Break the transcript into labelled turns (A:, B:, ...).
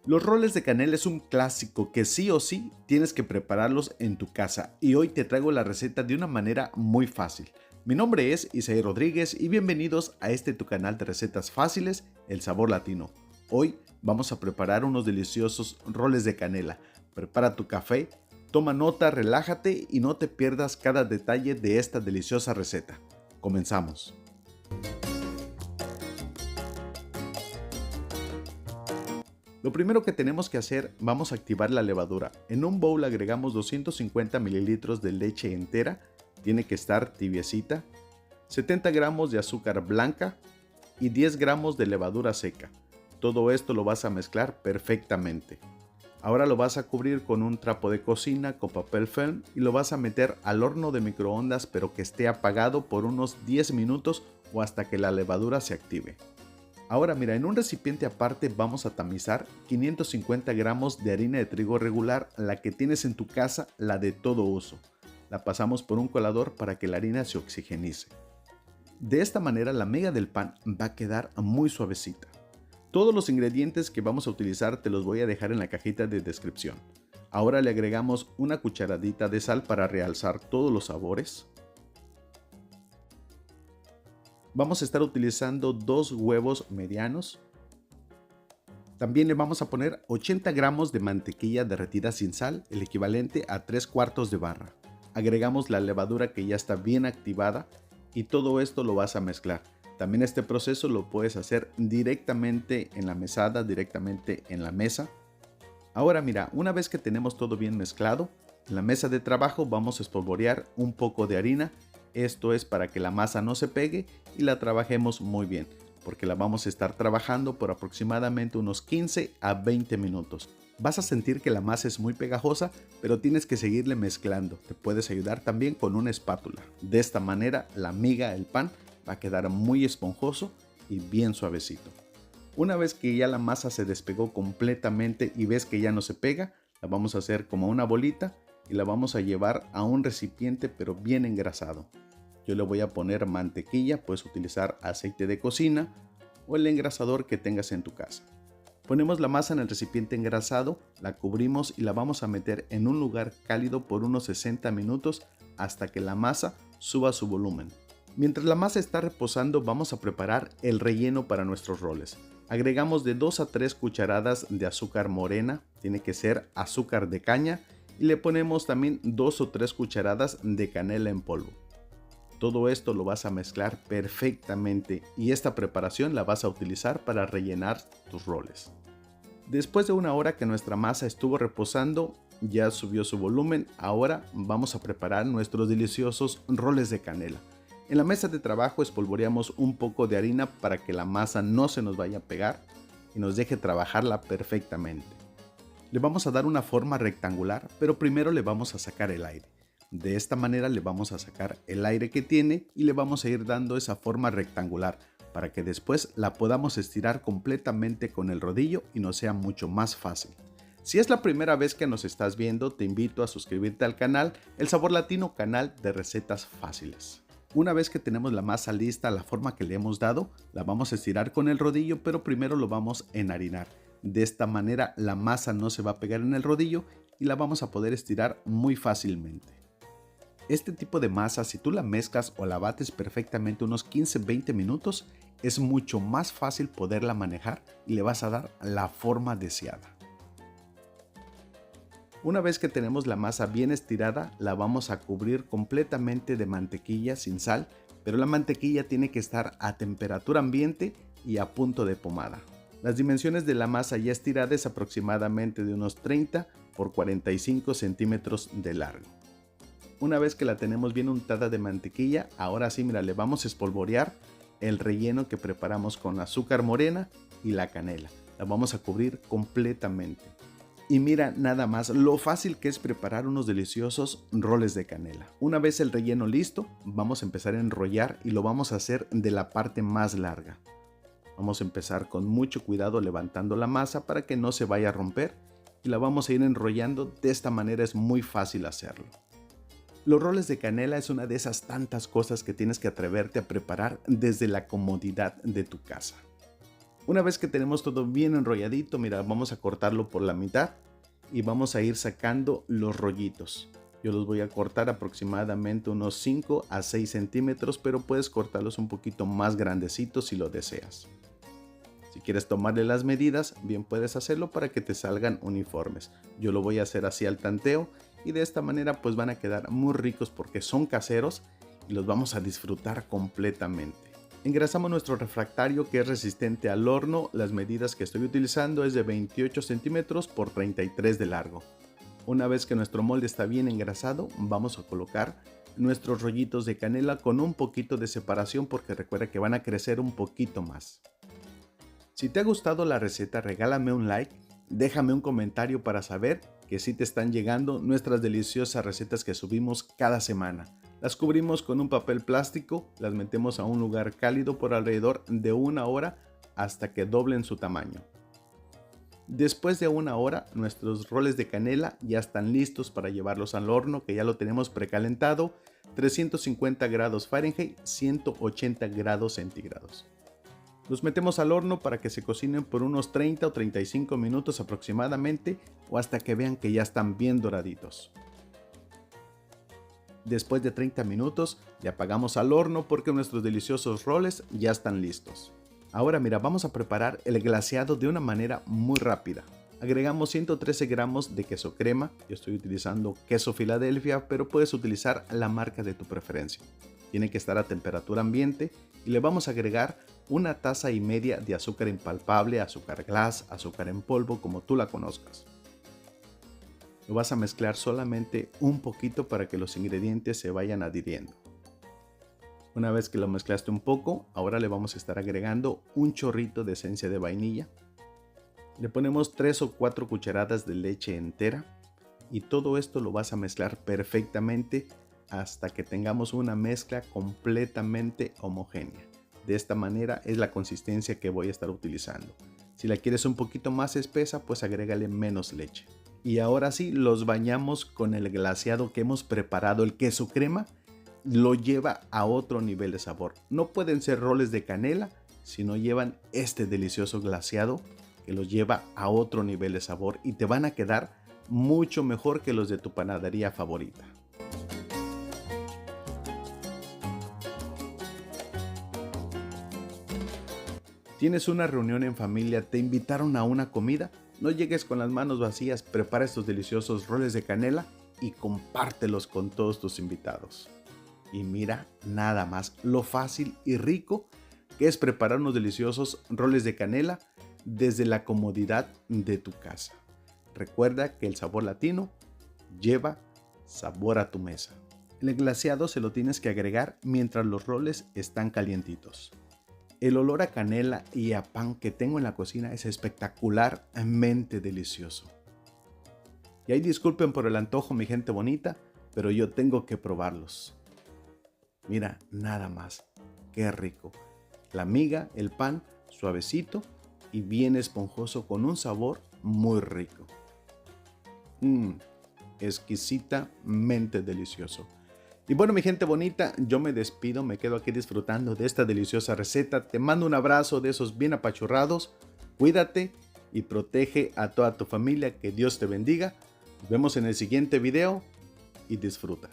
A: Los roles de canela es un clásico que sí o sí tienes que prepararlos en tu casa y hoy te traigo la receta de una manera muy fácil. Mi nombre es Isaí Rodríguez y bienvenidos a este tu canal de recetas fáciles, El Sabor Latino. Hoy vamos a preparar unos deliciosos roles de canela. Prepara tu café, toma nota, relájate y no te pierdas cada detalle de esta deliciosa receta. Comenzamos. Lo primero que tenemos que hacer, vamos a activar la levadura. En un bowl agregamos 250 mililitros de leche entera, tiene que estar tibiecita, 70 gramos de azúcar blanca y 10 gramos de levadura seca. Todo esto lo vas a mezclar perfectamente. Ahora lo vas a cubrir con un trapo de cocina con papel film y lo vas a meter al horno de microondas, pero que esté apagado por unos 10 minutos o hasta que la levadura se active. Ahora mira, en un recipiente aparte vamos a tamizar 550 gramos de harina de trigo regular, la que tienes en tu casa, la de todo uso. La pasamos por un colador para que la harina se oxigenice. De esta manera la miga del pan va a quedar muy suavecita. Todos los ingredientes que vamos a utilizar te los voy a dejar en la cajita de descripción. Ahora le agregamos una cucharadita de sal para realzar todos los sabores. Vamos a estar utilizando 2 huevos medianos. También le vamos a poner 80 gramos de mantequilla derretida sin sal, el equivalente a 3 cuartos de barra. Agregamos la levadura que ya está bien activada y todo esto lo vas a mezclar. También este proceso lo puedes hacer directamente en la mesada, directamente en la mesa. Ahora mira, una vez que tenemos todo bien mezclado, en la mesa de trabajo vamos a espolvorear un poco de harina. Esto es para que la masa no se pegue y la trabajemos muy bien, porque la vamos a estar trabajando por aproximadamente unos 15 a 20 minutos. Vas a sentir que la masa es muy pegajosa, pero tienes que seguirle mezclando. Te puedes ayudar también con una espátula. De esta manera la miga, el pan, va a quedar muy esponjoso y bien suavecito. Una vez que ya la masa se despegó completamente y ves que ya no se pega, la vamos a hacer como una bolita y la vamos a llevar a un recipiente pero bien engrasado. Yo le voy a poner mantequilla, puedes utilizar aceite de cocina o el engrasador que tengas en tu casa. Ponemos la masa en el recipiente engrasado, la cubrimos y la vamos a meter en un lugar cálido por unos 60 minutos hasta que la masa suba su volumen. Mientras la masa está reposando, vamos a preparar el relleno para nuestros roles. Agregamos de 2 a 3 cucharadas de azúcar morena, tiene que ser azúcar de caña, y le ponemos también 2 o 3 cucharadas de canela en polvo. Todo esto lo vas a mezclar perfectamente y esta preparación la vas a utilizar para rellenar tus roles. Después de una hora que nuestra masa estuvo reposando, ya subió su volumen, ahora vamos a preparar nuestros deliciosos roles de canela. En la mesa de trabajo espolvoreamos un poco de harina para que la masa no se nos vaya a pegar y nos deje trabajarla perfectamente. Le vamos a dar una forma rectangular, pero primero le vamos a sacar el aire. De esta manera le vamos a sacar el aire que tiene y le vamos a ir dando esa forma rectangular para que después la podamos estirar completamente con el rodillo y nos sea mucho más fácil. Si es la primera vez que nos estás viendo, te invito a suscribirte al canal El Sabor Latino, canal de recetas fáciles. Una vez que tenemos la masa lista a la forma que le hemos dado, la vamos a estirar con el rodillo, pero primero lo vamos a enharinar. De esta manera la masa no se va a pegar en el rodillo y la vamos a poder estirar muy fácilmente. Este tipo de masa, si tú la mezclas o la bates perfectamente unos 15-20 minutos, es mucho más fácil poderla manejar y le vas a dar la forma deseada. Una vez que tenemos la masa bien estirada, la vamos a cubrir completamente de mantequilla sin sal, pero la mantequilla tiene que estar a temperatura ambiente y a punto de pomada. Las dimensiones de la masa ya estirada es aproximadamente de unos 30 por 45 centímetros de largo. Una vez que la tenemos bien untada de mantequilla, ahora sí, mira, le vamos a espolvorear el relleno que preparamos con azúcar morena y la canela. La vamos a cubrir completamente. Y mira nada más lo fácil que es preparar unos deliciosos roles de canela. Una vez el relleno listo, vamos a empezar a enrollar y lo vamos a hacer de la parte más larga. Vamos a empezar con mucho cuidado levantando la masa para que no se vaya a romper y la vamos a ir enrollando. De esta manera es muy fácil hacerlo. Los roles de canela es una de esas tantas cosas que tienes que atreverte a preparar desde la comodidad de tu casa. Una vez que tenemos todo bien enrolladito, mira, vamos a cortarlo por la mitad y vamos a ir sacando los rollitos. Yo los voy a cortar aproximadamente unos 5 a 6 centímetros, pero puedes cortarlos un poquito más grandecitos si lo deseas. Si quieres tomarle las medidas, bien puedes hacerlo para que te salgan uniformes. Yo lo voy a hacer así al tanteo y de esta manera pues van a quedar muy ricos porque son caseros y los vamos a disfrutar completamente. Engrasamos nuestro refractario que es resistente al horno. Las medidas que estoy utilizando es de 28 centímetros por 33 de largo. Una vez que nuestro molde está bien engrasado, vamos a colocar nuestros rollitos de canela con un poquito de separación porque recuerda que van a crecer un poquito más. Si te ha gustado la receta, regálame un like, déjame un comentario para saber que sí te están llegando nuestras deliciosas recetas que subimos cada semana. Las cubrimos con un papel plástico, las metemos a un lugar cálido por alrededor de 1 hora hasta que doblen su tamaño. Después de 1 hora, nuestros roles de canela ya están listos para llevarlos al horno, que ya lo tenemos precalentado, 350 grados Fahrenheit, 180 grados centígrados. Los metemos al horno para que se cocinen por unos 30 o 35 minutos aproximadamente o hasta que vean que ya están bien doraditos. Después de 30 minutos le apagamos al horno porque nuestros deliciosos roles ya están listos. Ahora mira, vamos a preparar el glaseado de una manera muy rápida. Agregamos 113 gramos de queso crema. Yo estoy utilizando queso Filadelfia, pero puedes utilizar la marca de tu preferencia. Tiene que estar a temperatura ambiente y le vamos a agregar 1,5 tazas de azúcar impalpable, azúcar glass, azúcar en polvo, como tú la conozcas. Lo vas a mezclar solamente un poquito para que los ingredientes se vayan adhiriendo. Una vez que lo mezclaste un poco, ahora le vamos a estar agregando un chorrito de esencia de vainilla. Le ponemos 3 o 4 cucharadas de leche entera y todo esto lo vas a mezclar perfectamente hasta que tengamos una mezcla completamente homogénea. De esta manera es la consistencia que voy a estar utilizando. Si la quieres un poquito más espesa, pues agrégale menos leche. Y ahora sí, los bañamos con el glaseado que hemos preparado. El queso crema lo lleva a otro nivel de sabor. No pueden ser roles de canela si no llevan este delicioso glaseado que los lleva a otro nivel de sabor y te van a quedar mucho mejor que los de tu panadería favorita. ¿Tienes una reunión en familia? ¿Te invitaron a una comida? No llegues con las manos vacías, prepara estos deliciosos roles de canela y compártelos con todos tus invitados. Y mira nada más lo fácil y rico que es preparar unos deliciosos roles de canela desde la comodidad de tu casa. Recuerda que el sabor latino lleva sabor a tu mesa. El glaseado se lo tienes que agregar mientras los roles están calientitos. El olor a canela y a pan que tengo en la cocina es espectacularmente delicioso. Y ahí disculpen por el antojo, mi gente bonita, pero yo tengo que probarlos. Mira, nada más, qué rico. La miga, el pan, suavecito y bien esponjoso con un sabor muy rico. Exquisitamente delicioso. Y bueno, mi gente bonita, yo me despido, me quedo aquí disfrutando de esta deliciosa receta. Te mando un abrazo de esos bien apachurrados. Cuídate y protege a toda tu familia. Que Dios te bendiga. Nos vemos en el siguiente video y disfruta.